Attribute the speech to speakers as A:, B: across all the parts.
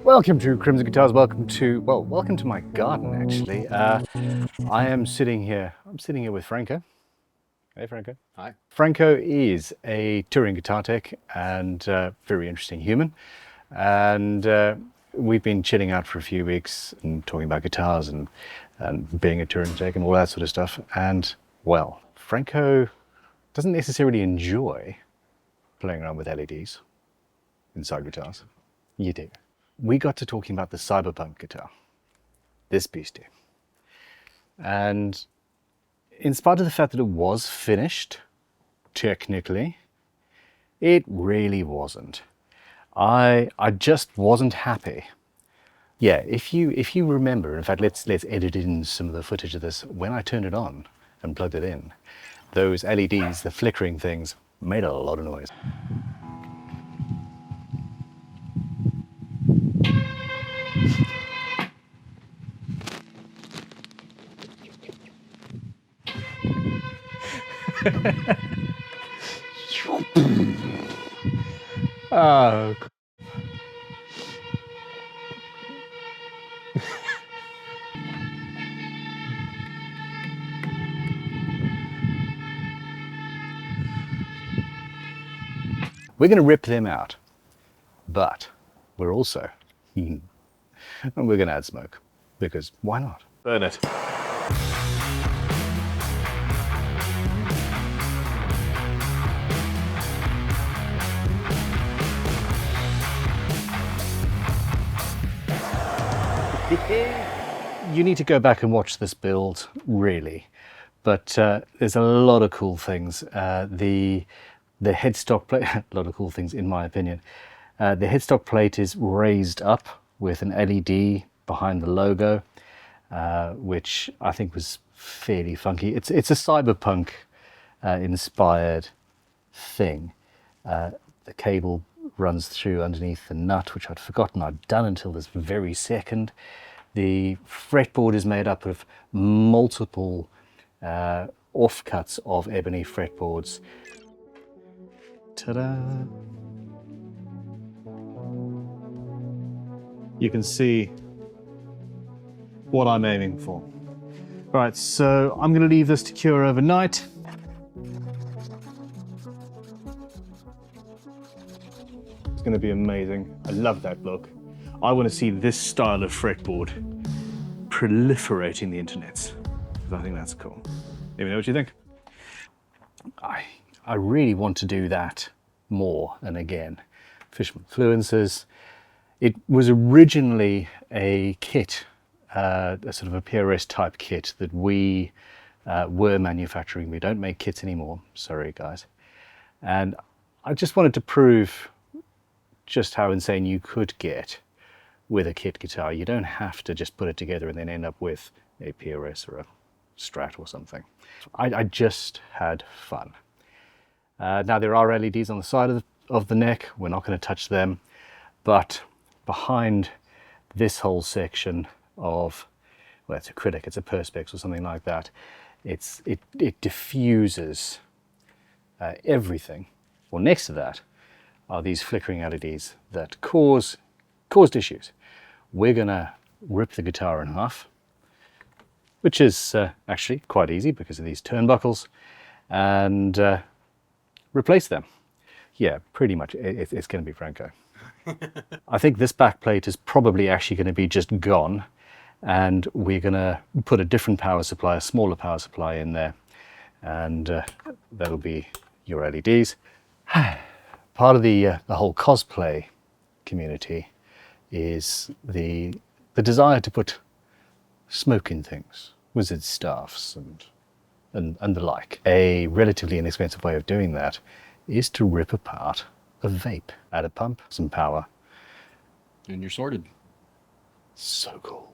A: Welcome to Crimson Guitars. Welcome to my garden. Actually, I'm sitting here with Franco. Hey, Franco.
B: Hi.
A: Franco is a touring guitar tech and very interesting human, and we've been chilling out for a few weeks and talking about guitars and being a touring tech and all that sort of stuff. And well, Franco doesn't necessarily enjoy playing around with LEDs inside guitars. You do. We got to talking about the Cyberpunk guitar, this beastie. And in spite of the fact that it was finished, technically, it really wasn't. I just wasn't happy. Yeah, if you remember, in fact, let's edit in some of the footage of this. When I turned it on and plugged it in, those LEDs, the flickering things, made a lot of noise. Oh. We're going to rip them out, but we're also we're going to add smoke, because why not?
B: Burn it.
A: You need to go back and watch this build, really, but there's a lot of cool things. The headstock plate, a lot of cool things in my opinion. The headstock plate is raised up with an LED behind the logo, which I think was fairly funky. It's a cyberpunk inspired thing. The cable runs through underneath the nut, which I'd forgotten I'd done until this very second. The fretboard is made up of multiple offcuts of ebony fretboards. Ta-da! You can see what I'm aiming for. Right, so I'm going to leave this to cure overnight. It's going to be amazing. I love that look. I want to see this style of fretboard proliferating the internets, because I think that's cool. Let me know what you think. I really want to do that more and again. Fishman Fluences. It was originally a kit, a sort of a PRS type kit that we were manufacturing. We don't make kits anymore, sorry guys. And I just wanted to prove just how insane you could get with a kit guitar. You don't have to just put it together and then end up with a PRS or a Strat or something. I just had fun. Now there are LEDs on the side of the neck. We're not going to touch them, but behind this whole section of, well, it's a critic, it's a perspex or something like that, it diffuses everything. Well, next to that are these flickering LEDs that caused issues. We're gonna rip the guitar in half, which is actually quite easy because of these turnbuckles, and replace them. Yeah, pretty much. It's going to be Franco. I think this back plate is probably actually going to be just gone, and we're going to put a different power supply, a smaller power supply in there, and that'll be your LEDs. Part of the whole cosplay community is the desire to put smoke in things, wizard staffs and the like. A relatively inexpensive way of doing that is to rip apart a vape, add a pump, some power.
B: And you're sorted.
A: So cool.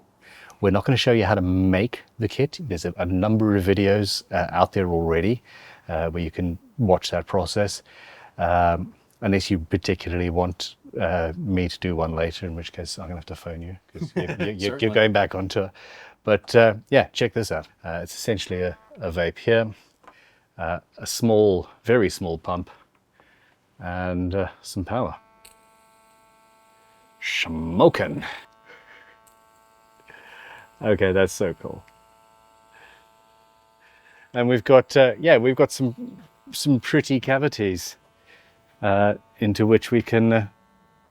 A: We're not going to show you how to make the kit. There's a number of videos out there already where you can watch that process. Unless you particularly want me to do one later, in which case I'm going to have to phone you, because you're going back on tour. But yeah, check this out. It's essentially a vape here, a small, very small pump, and some power. Smoking. Okay, that's so cool. And we've got we've got some pretty cavities into which we can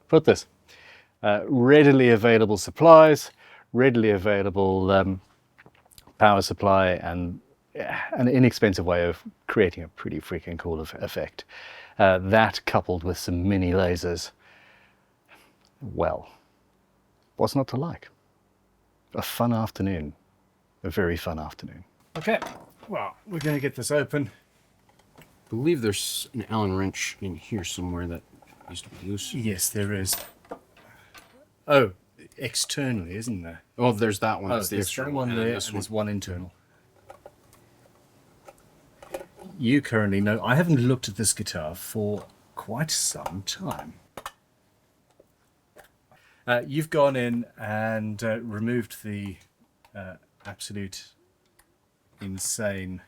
A: put this. Readily available supplies, readily available power supply, and an inexpensive way of creating a pretty freaking cool effect. That coupled with some mini lasers, well, what's not to like? A fun afternoon, a very fun afternoon. Okay, well, we're going to get this open.
B: I believe there's an Allen wrench in here somewhere that needs to be loose.
A: Yes, there is. Oh, externally, isn't there?
B: Oh, there's that one.
A: Oh,
B: That's the
A: there's
B: extra
A: that
B: one.
A: one there, and there's one internal. You currently know, I haven't looked at this guitar for quite some time. You've gone in and removed the absolute insane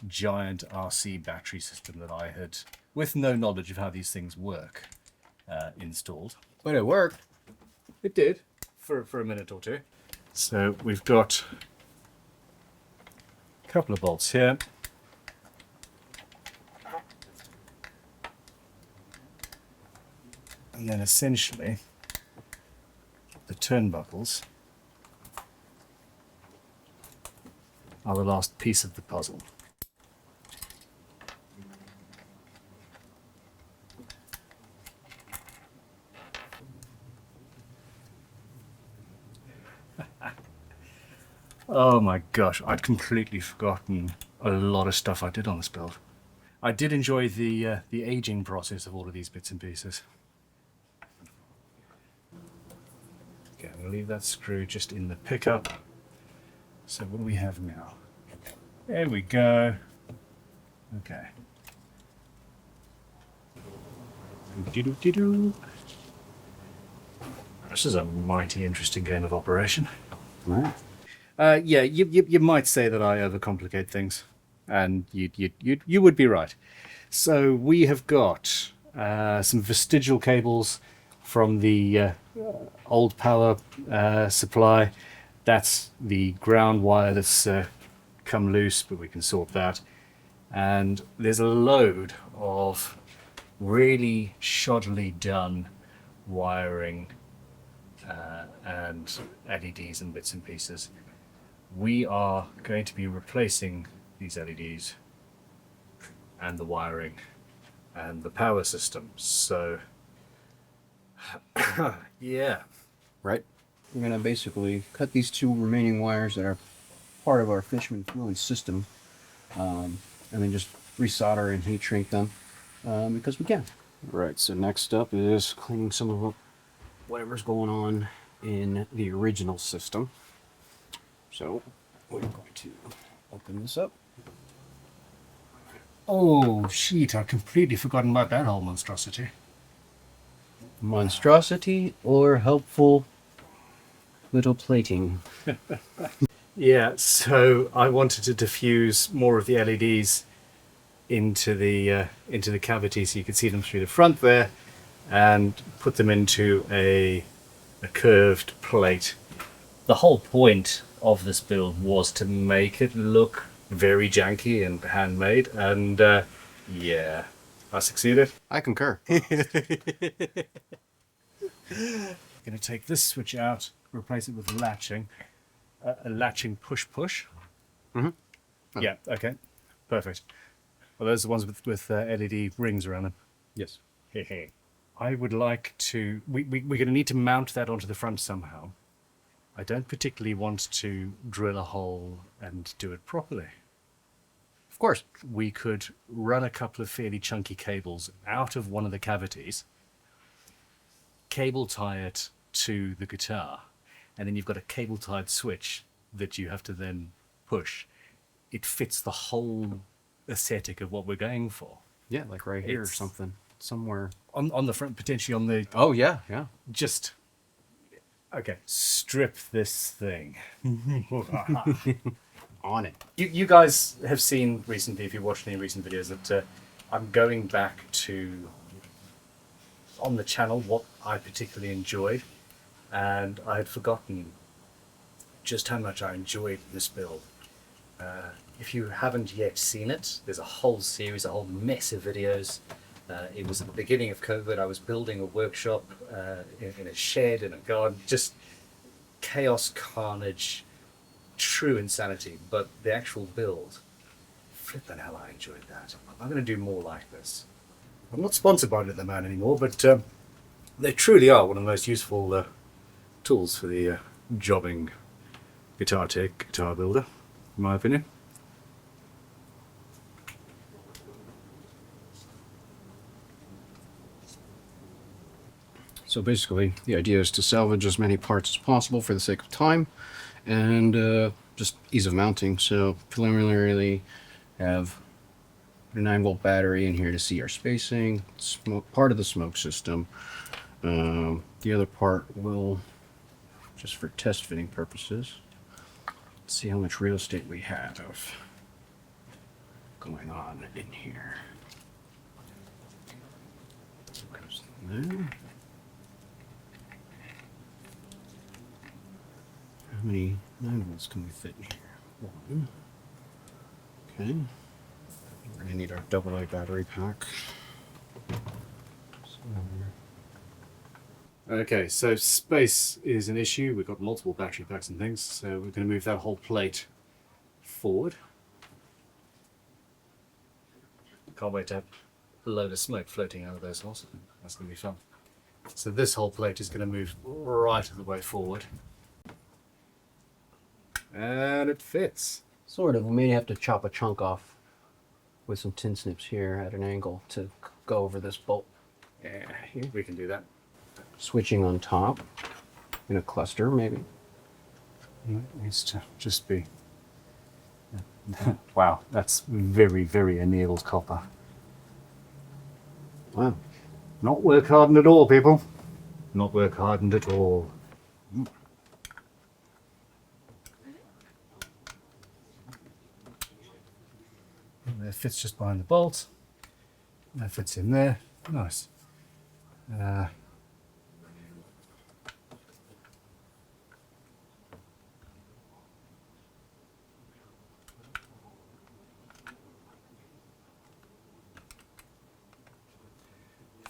A: giant RC battery system that I had, with no knowledge of how these things work, installed.
B: But it worked.
A: It did, for a minute or two. So we've got a couple of bolts here. And then essentially the turnbuckles are the last piece of the puzzle. Oh my gosh, I'd completely forgotten a lot of stuff I did on this build. I did enjoy the aging process of all of these bits and pieces. Okay, I'm going to leave that screw just in the pickup. So what do we have now? There we go. Okay. Doo-doo-doo-doo. This is a mighty interesting game of operation.
B: Right.
A: Yeah, you might say that I overcomplicate things, and you would be right. So we have got some vestigial cables from the old power supply. That's the ground wire that's come loose, but we can sort that. And there's a load of really shoddily done wiring and LEDs and bits and pieces. We are going to be replacing these LEDs and the wiring and the power system. So, yeah.
B: Right. We're going to basically cut these two remaining wires that are part of our Fishman fluid system, and then just resolder and heat shrink them because we can. Right, so next up is cleaning some of whatever's going on in the original system. So we're going to open this up.
A: Oh, shit, I've completely forgotten about that whole monstrosity.
B: Monstrosity or helpful little plating?
A: Yeah, so I wanted to diffuse more of the LEDs into the cavity so you could see them through the front there, and put them into a curved plate. The whole point of this build was to make it look very janky and handmade, and yeah, I succeeded.
B: I concur.
A: Going to take this switch out, replace it with latching, a latching push.
B: Mm-hmm. Oh.
A: Yeah, okay, perfect. Well, those are the ones with LED rings around them.
B: Yes.
A: I would like to. We're going to need to mount that onto the front somehow. I don't particularly want to drill a hole and do it properly.
B: Of course.
A: We could run a couple of fairly chunky cables out of one of the cavities, cable tie it to the guitar, and then you've got a cable tied switch that you have to then push. It fits the whole aesthetic of what we're going for.
B: Yeah, like right here or something. Somewhere.
A: On the front, potentially on the...
B: Oh, yeah, yeah.
A: Just... Okay, strip this thing.
B: On it.
A: You guys have seen recently, if you've watched any recent videos, that I'm going back to, on the channel, what I particularly enjoyed. and I had forgotten just how much I enjoyed this build. If you haven't yet seen it, there's a whole series, a whole mess of videos. It was at the beginning of COVID. I was building a workshop in a shed, in a garden, just chaos, carnage, true insanity. But the actual build, flippin' hell, I enjoyed that. I'm going to do more like this. I'm not sponsored by the man anymore, but they truly are one of the most useful tools for the jobbing guitar tech, guitar builder, in my opinion.
B: So basically, the idea is to salvage as many parts as possible for the sake of time and just ease of mounting. So preliminarily, have a 9-volt battery in here to see our spacing. Smoke, part of the smoke system. The other part will, just for test fitting purposes, let's see how much real estate we have going on in here. Goes there. How many 9 volts can we fit in here? 1. Okay. We're gonna need our AA battery pack.
A: Okay, so space is an issue. We've got multiple battery packs and things, so we're going to move that whole plate forward. Can't wait to have a load of smoke floating out of those holes. That's going to be fun. So this whole plate is going to move right the way forward. And it fits.
B: Sort of. We may have to chop a chunk off with some tin snips here at an angle to go over this bolt.
A: Yeah, we can do that.
B: Switching on top in a cluster, maybe.
A: It needs to just be... Wow, that's very, very annealed copper.
B: Wow.
A: Not work hardened at all, people. Not work hardened at all. That fits just behind the bolt. That fits in there. Nice.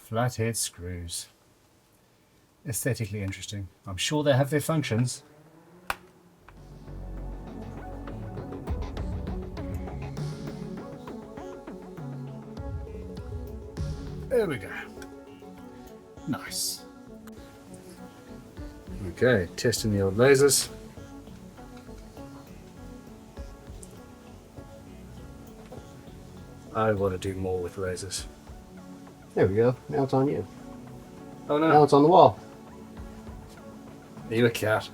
A: Flathead screws. Aesthetically interesting. I'm sure they have their functions. There we go. Nice. Okay, testing the old lasers. I want to do more with lasers.
B: There we go. Now it's on you.
A: Oh no.
B: Now it's on the wall.
A: Are you a cat?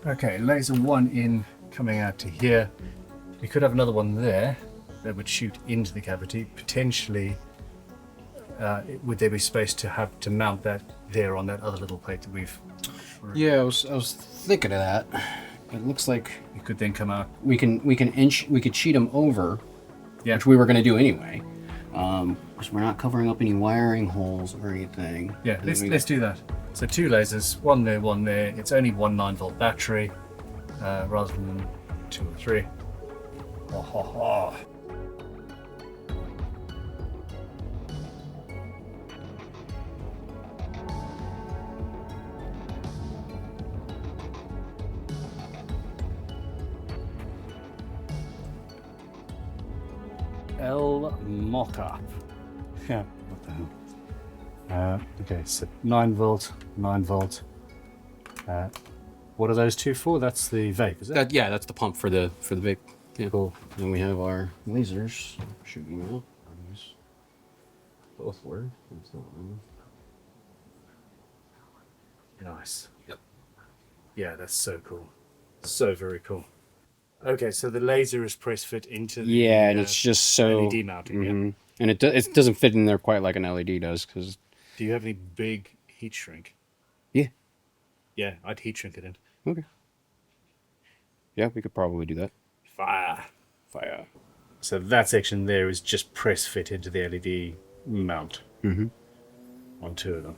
A: Okay, laser 1 in, coming out to here. You could have another one there that would shoot into the cavity. Potentially, would there be space to mount that there on that other little plate that we've...
B: Yeah, I was thinking of that. It looks like
A: It could then come out.
B: we could sheet them over,
A: Yeah.
B: which we were going to do anyway. Because we're not covering up any wiring holes or anything.
A: Yeah,
B: And then
A: let's do that. So 2 lasers, one there, one there. It's only one 9-volt battery, rather than 2 or 3. Oh, ho, ho. El mock-up. Yeah, what the hell? Okay, so 9-volt, 9-volt. What are those 2 for? That's the vape, is it?
B: Yeah, that's the pump for the vape. Yeah.
A: Cool.
B: Then we have our lasers shooting out. These both work. That's not one.
A: Nice.
B: Yep.
A: Yeah, that's so cool. So very cool. Okay, so the laser is press fit into the
B: Yeah, and it's just so
A: LED mounting. Yeah.
B: and it doesn't fit in there quite like an LED does, because
A: Do you have any big heat shrink?
B: yeah.
A: Yeah, I'd heat shrink it in.
B: Okay. Yeah, we could probably do that.
A: Fire.
B: Fire.
A: So that section there is just press fit into the LED mount. on two of them.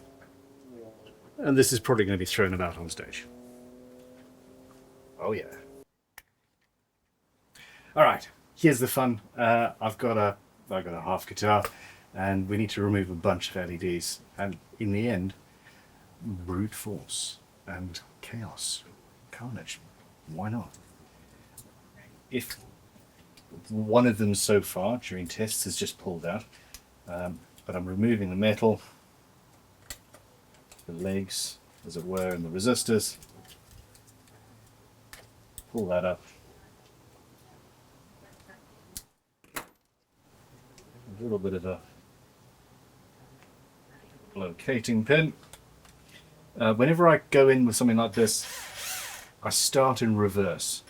A: And this is probably going to be thrown about on stage. Oh yeah. All right, here's the fun. I've got a half guitar, and we need to remove a bunch of LEDs. And in the end, brute force and chaos, carnage. Why not? If one of them so far during tests has just pulled out, but I'm removing the metal, the legs, as it were, and the resistors. Pull that up. A little bit of a locating pin. Whenever I go in with something like this, I start in reverse.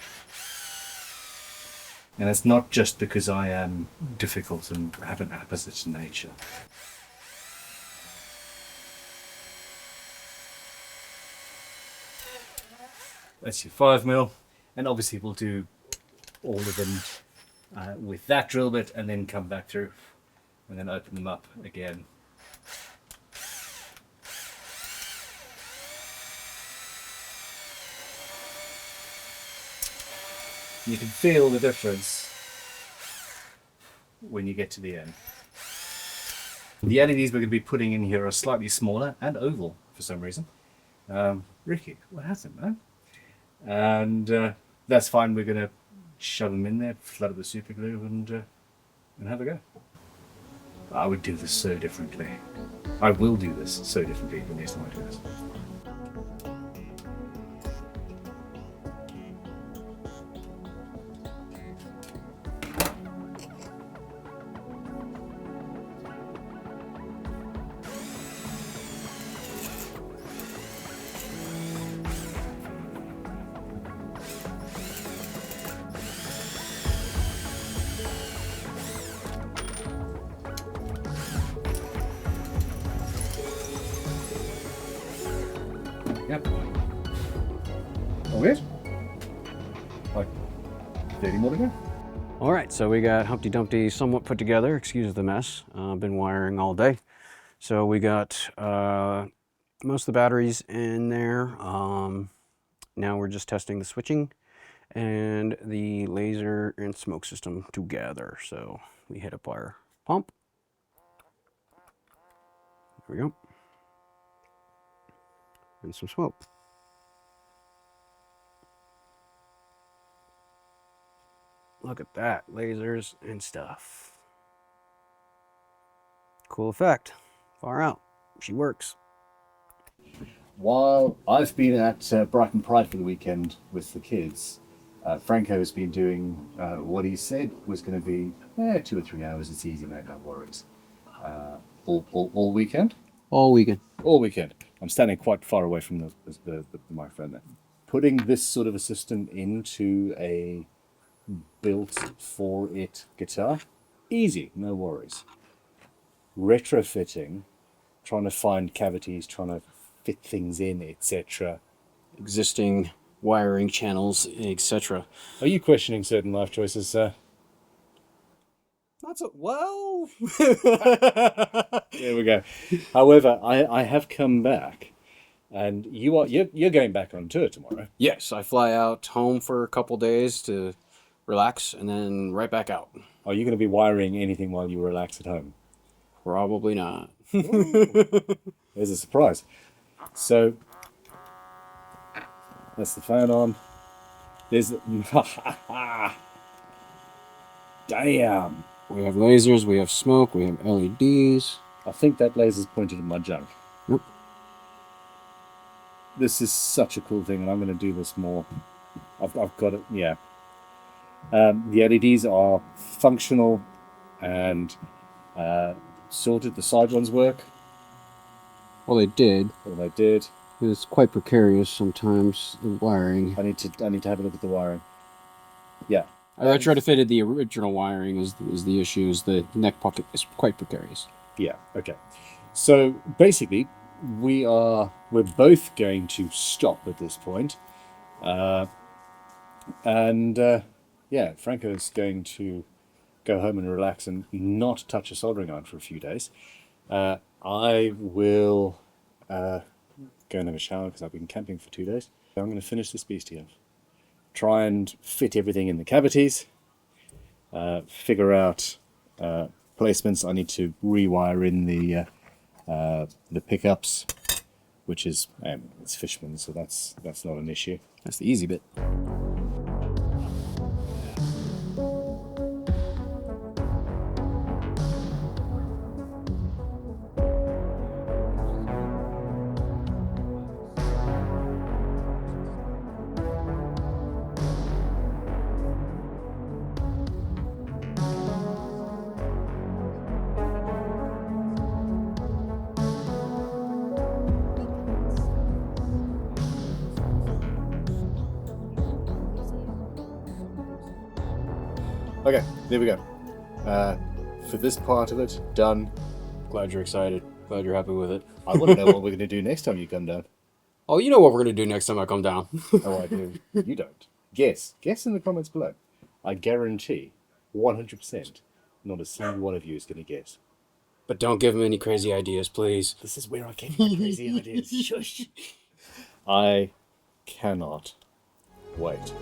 A: And it's not just because I am difficult and have an opposite nature. That's your 5mm, and obviously we'll do all of them with that drill bit and then come back through and then open them up again. You can feel the difference when you get to the end. The LEDs we're going to be putting in here are slightly smaller and oval for some reason. Ricky, what happened, man? And that's fine. We're going to shove them in there, flood it with super glue, and have a go. I would do this so differently. I will do this so differently than next time I do this. Yep. All good? Like 30 more to go?
B: All right, so we got Humpty Dumpty somewhat put together. Excuse the mess. Been wiring all day. So we got most of the batteries in there. Now we're just testing the switching and the laser and smoke system together. So we hit up our pump. There we go. And some smoke. Look at that, lasers and stuff. Cool effect. Far out. She works.
A: While I've been at Brighton Pride for the weekend with the kids, Franco has been doing what he said was going to be 2 or 3 hours. It's easy, mate, no worries. All weekend?
B: All weekend.
A: All weekend. I'm standing quite far away from the microphone there. Putting this sort of a system into a built for it guitar, easy, no worries. Retrofitting, trying to find cavities, trying to fit things in, etc.
B: Existing wiring channels, etc.
A: Are you questioning certain life choices, sir?
B: Not so well.
A: There we go. However, I have come back, and you're going back on tour tomorrow.
B: Yes, I fly out home for a couple days to relax and then right back out.
A: Are you going to be wiring anything while you relax at home?
B: Probably not.
A: There's a surprise. So that's the fan on. There's damn.
B: We have lasers, we have smoke, we have LEDs.
A: I think that laser's pointed at my junk.
B: Yep.
A: This is such a cool thing, and I'm going to do this more. I've got it, yeah. The LEDs are functional and sorted. The side ones work.
B: Well, they did.
A: Well, they did.
B: It's quite precarious sometimes, the wiring.
A: I need to have a look at the wiring. Yeah.
B: I retrofitted the original wiring is the issue, is the neck pocket is quite precarious.
A: Yeah, okay. So basically, we're both going to stop at this point. Yeah, Franco's going to go home and relax and not touch a soldering iron for a few days. I will go and have a shower because I've been camping for 2 days. I'm going to finish this beastie off. Try and fit everything in the cavities. Figure out placements. I need to rewire in the pickups, which is it's Fishman, so that's not an issue.
B: That's the easy bit.
A: Okay, there we go. For this part of it, done.
B: Glad you're excited. Glad you're happy with it.
A: I want to know what we're going to do next time you come down.
B: Oh, you know what we're going to do next time I come down.
A: Oh, I do. You don't. Guess. Guess in the comments below. I guarantee 100% not a single one of you is going to guess.
B: But don't give him any crazy ideas, please.
A: This is where I get my crazy ideas. Shush. I cannot wait.